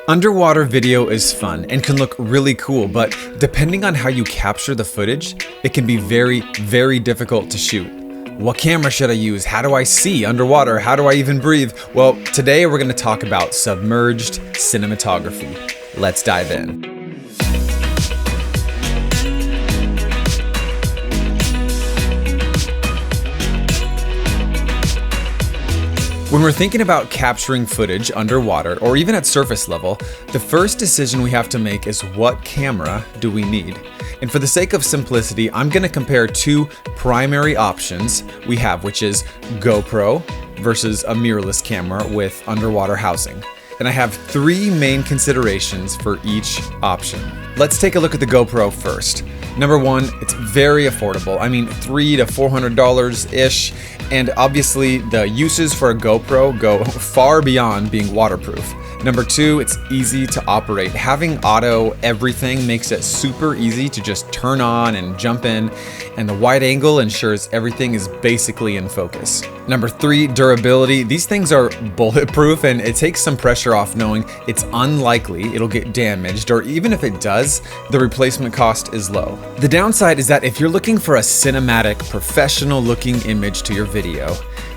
Underwater video is fun and can look really cool, but depending on how you capture the footage, it can be very, very difficult to shoot. What camera should I use? How do I see underwater? How do I even breathe? Well, today we're going to talk about submerged cinematography. Let's dive in. When we're thinking about capturing footage underwater or even at surface level, the first decision we have to make is what camera do we need? And for the sake of simplicity, I'm going to compare two primary options we have, which is GoPro versus a mirrorless camera with underwater housing. And I have three main considerations for each option. Let's take a look at the GoPro first. Number one, it's very affordable. I mean, $300 to $400-ish. And obviously the uses for a GoPro go far beyond being waterproof. Number two, it's easy to operate. Having auto everything makes it super easy to just turn on and jump in, and the wide angle ensures everything is basically in focus. Number three, durability. These things are bulletproof, and it takes some pressure off knowing it's unlikely it'll get damaged, or even if it does, the replacement cost is low. The downside is that if you're looking for a cinematic, professional looking image to your video,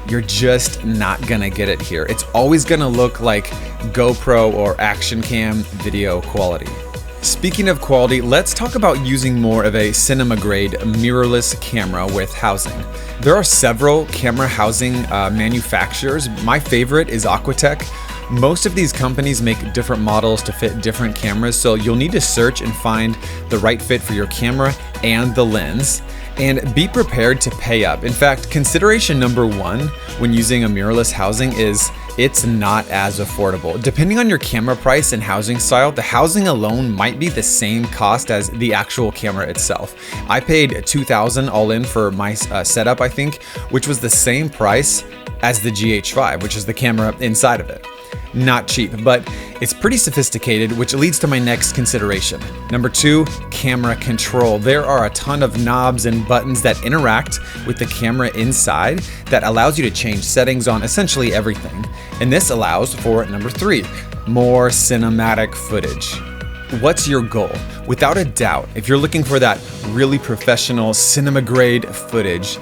you're just not gonna get it here. It's always gonna look like GoPro or action cam video quality. Speaking of quality, let's talk about using more of a cinema grade mirrorless camera with housing. There are several camera housing manufacturers. My favorite is Aquatech. Most of these companies make different models to fit different cameras, so you'll need to search and find the right fit for your camera and the lens. And be prepared to pay up. In fact, consideration number one when using a mirrorless housing is it's not as affordable. Depending on your camera price and housing style, the housing alone might be the same cost as the actual camera itself. I paid $2,000 all in for my setup, I think, which was the same price as the GH5, which is the camera inside of it. Not cheap, but it's pretty sophisticated, which leads to my next consideration. Number two, camera control. There are a ton of knobs and buttons that interact with the camera inside that allows you to change settings on essentially everything. And this allows for number three, more cinematic footage. What's your goal? Without a doubt, if you're looking for that really professional cinema grade footage,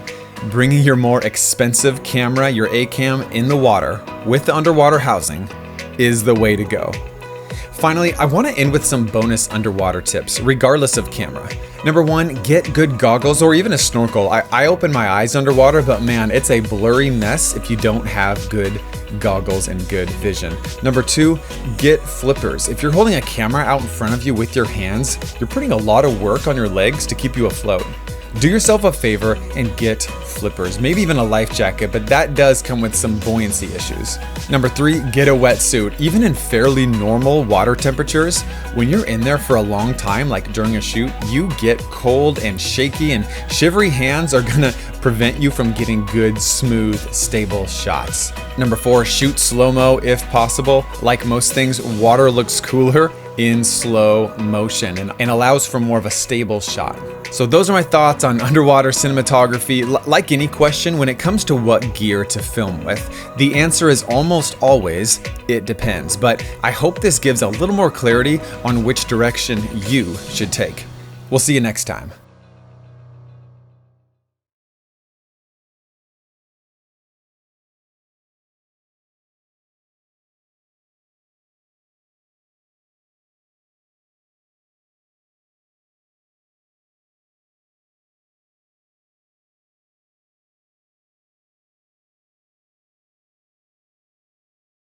bringing your more expensive camera, your A-cam, in the water with the underwater housing is the way to go. Finally, I want to end with some bonus underwater tips, regardless of camera. Number one, get good goggles or even a snorkel. I open my eyes underwater, but man, it's a blurry mess if you don't have good goggles and good vision. Number two, get flippers. If you're holding a camera out in front of you with your hands, you're putting a lot of work on your legs to keep you afloat. Do yourself a favor and get flippers, maybe even a life jacket, but that does come with some buoyancy issues. Number three, get a wetsuit. Even in fairly normal water temperatures, when you're in there for a long time, like during a shoot, you get cold and shaky, and shivery hands are gonna prevent you from getting good, smooth, stable shots. Number four, shoot slow-mo if possible. Like most things, water looks cooler in slow motion and allows for more of a stable shot. So those are my thoughts on underwater cinematography. Like any question, when it comes to what gear to film with, the answer is almost always, it depends. But I hope this gives a little more clarity on which direction you should take. We'll see you next time.